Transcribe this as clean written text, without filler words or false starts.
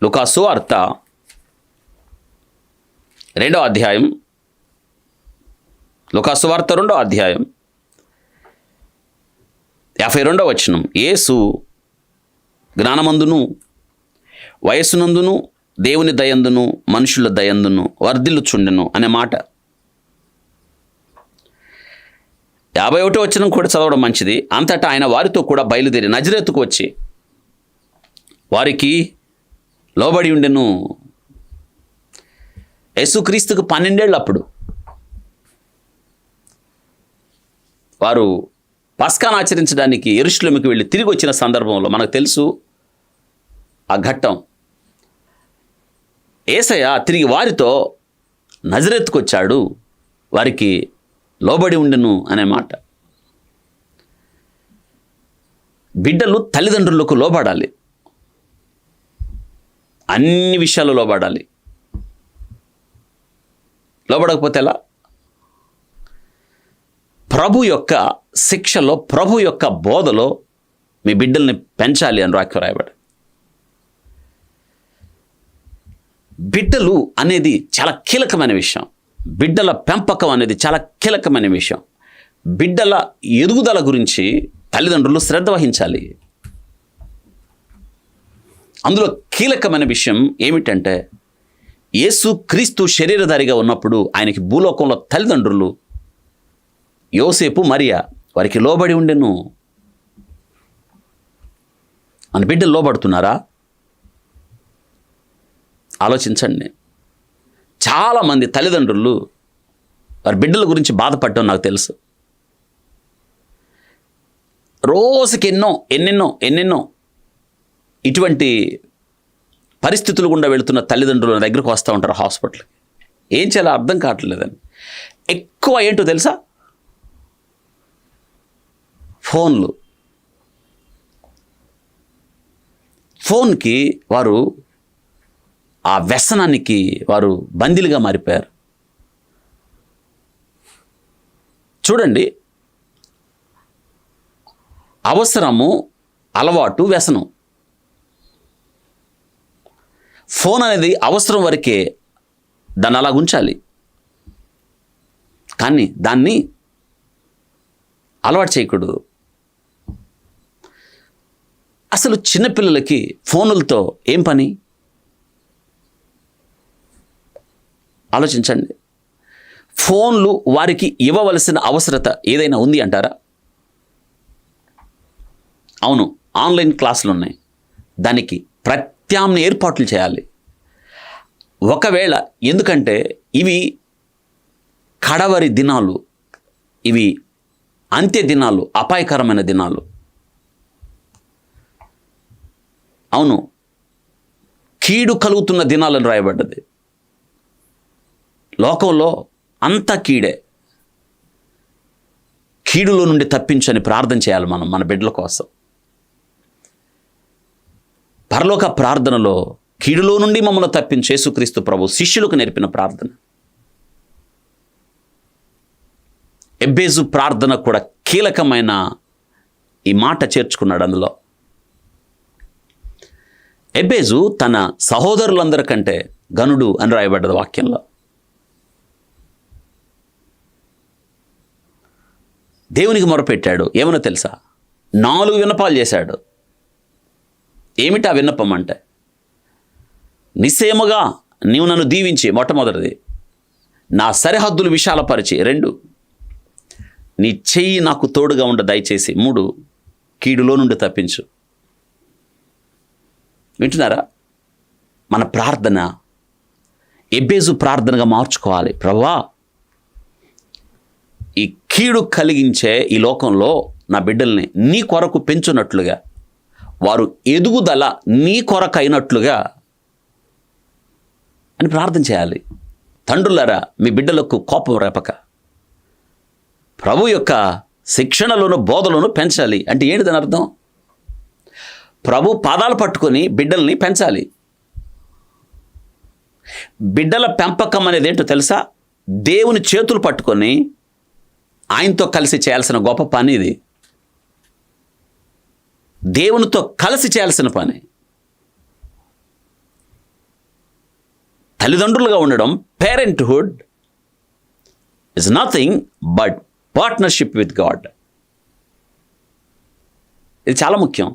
లూకా సువార్త 2వ అధ్యాయం, లూకా సువార్త 2వ అధ్యాయం 52వ వచనం. యేసు జ్ఞానమందును వయస్సునందును దేవుని దయందును మనుషుల దయందును వర్ధిల్లుచుండెను అనే మాట. 51వ వచనం కూడా చదవడం మంచిది. అంతటా ఆయన వారితో కూడా బయలుదేరి నజరేతుకు వచ్చి వారికి లోబడి ఉండెను. యేసుక్రీస్తుకు 12 ఏళ్ళు అప్పుడు. వారు పస్కాను ఆచరించడానికి యెరూషలేముకి వెళ్ళి తిరిగి వచ్చిన సందర్భంలో మనకు తెలుసు ఆ ఘట్టం. యేసయ్య తిరిగి వారితో నజరేతుకు వచ్చాడు, వారికి లోబడి ఉండెను అనే మాట. బిడ్డలు తల్లిదండ్రులకు లోబడాలి, అన్ని విషయాలు లోబడాలి. లోబడకపోతే ఎలా? ప్రభు యొక్క శిక్షలో, ప్రభు యొక్క బోధలో మీ బిడ్డల్ని పెంచాలి అని వాక్యం రాయబడి. బిడ్డలు అనేది చాలా కీలకమైన విషయం. బిడ్డల పెంపకం అనేది చాలా కీలకమైన విషయం. బిడ్డల ఎదుగుదల గురించి తల్లిదండ్రులు శ్రద్ధ వహించాలి. అందులో కీలకమైన విషయం ఏమిటంటే, యేసు క్రీస్తు శరీరధారిగా ఉన్నప్పుడు ఆయనకి భూలోకంలో తల్లిదండ్రులు యోసేపు మరియా వారికి లోబడి ఉండెను. మన బిడ్డలు లోబడుతున్నారా? ఆలోచించండి. చాలామంది తల్లిదండ్రులు వారి బిడ్డల గురించి బాధపడటం నాకు తెలుసు. రోజుకి ఎన్నెన్నో ఇటువంటి పరిస్థితులు గుండా వెళుతున్న తల్లిదండ్రుల దగ్గరకు వస్తూ ఉంటారు హాస్పిటల్కి. ఏం చేయాలో అర్థం కావట్లేదని. ఎక్కువ ఏంటో తెలుసా? ఫోన్కి వారు ఆ వ్యసనానికి వారు బందీలుగా మారిపోయారు. చూడండి, అవసరము, అలవాటు, వ్యసనం. ఫోన్ అనేది అవసరం వరకే దాన్ని అలా ఉంచాలి, కానీ దాన్ని అలవాటు చేయకూడదు. అసలు చిన్నపిల్లలకి ఫోనులతో ఏం పని? ఆలోచించండి. ఫోన్లు వారికి ఇవ్వవలసిన అవసరత ఏదైనా ఉంది అంటారా? అవును, ఆన్లైన్ క్లాసులు ఉన్నాయి. దానికి ప్రత్యామ్నాయ ఏర్పాట్లు చేయాలి. ఒకవేళ, ఎందుకంటే ఇవి కడవరి దినాలు, ఇవి అంత్య దినాలు, అపాయకరమైన దినాలు. అవును, కీడు కలుగుతున్న దినాలను రాయబడ్డది. లోకంలో అంతా కీడే. కీడులో నుండి తప్పించని ప్రార్థన చేయాలి మనం మన బిడ్డల కోసం. పరలోక ప్రార్థనలో కీడులో నుండి మమ్మల్ని తప్పించి యేసుక్రీస్తు ప్రభు శిష్యులకు నేర్పిన ప్రార్థన. ఎబ్బేజు ప్రార్థన కూడా కీలకమైన ఈ మాట చేర్చుకున్నాడు అందులో. ఎబ్బేజు తన సహోదరులందరికంటే గనుడు అని రాయబడ్డది వాక్యంలో. దేవునికి మొరపెట్టాడు. ఏమన్నా తెలుసా? 4 విన్నపాలు చేశాడు. ఏమిటి ఆ విన్నపం అంటే, నిశ్చయముగా నీవు నన్ను దీవించి, మొట్టమొదటిది నా సరిహద్దులు విశాలపరిచి, 2 నీ చెయ్యి నాకు తోడుగా ఉండ దయచేసి, 3 కీడులో నుండి తప్పించు. వింటున్నారా? మన ప్రార్థన ఎబ్బేజు ప్రార్థనగా మార్చుకోవాలి. ప్రభువా, ఈ కీడు కలిగించే ఈ లోకంలో నా బిడ్డల్ని నీ కొరకు పెంచున్నట్లుగా, వారు ఎదుగుదల నీ కొరకు అయినట్లుగా అని ప్రార్థన చేయాలి. తండ్రులారా, మీ బిడ్డలకు కోపం రేపక ప్రభు యొక్క శిక్షణలోను బోధలోను పెంచాలి. అంటే ఏంటి దాని అర్థం? ప్రభు పాదాలు పట్టుకొని బిడ్డల్ని పెంచాలి. బిడ్డల పెంపకం అనేది ఏంటో తెలుసా? దేవుని చేతులు పట్టుకొని ఆయనతో కలిసి చేయాల్సిన గొప్ప పని ఇది. దేవునితో కలిసి చేయాల్సిన పని. తల్లిదండ్రులుగా ఉండడం, parenthood is nothing but partnership with God. ఇది చాలా ముఖ్యం.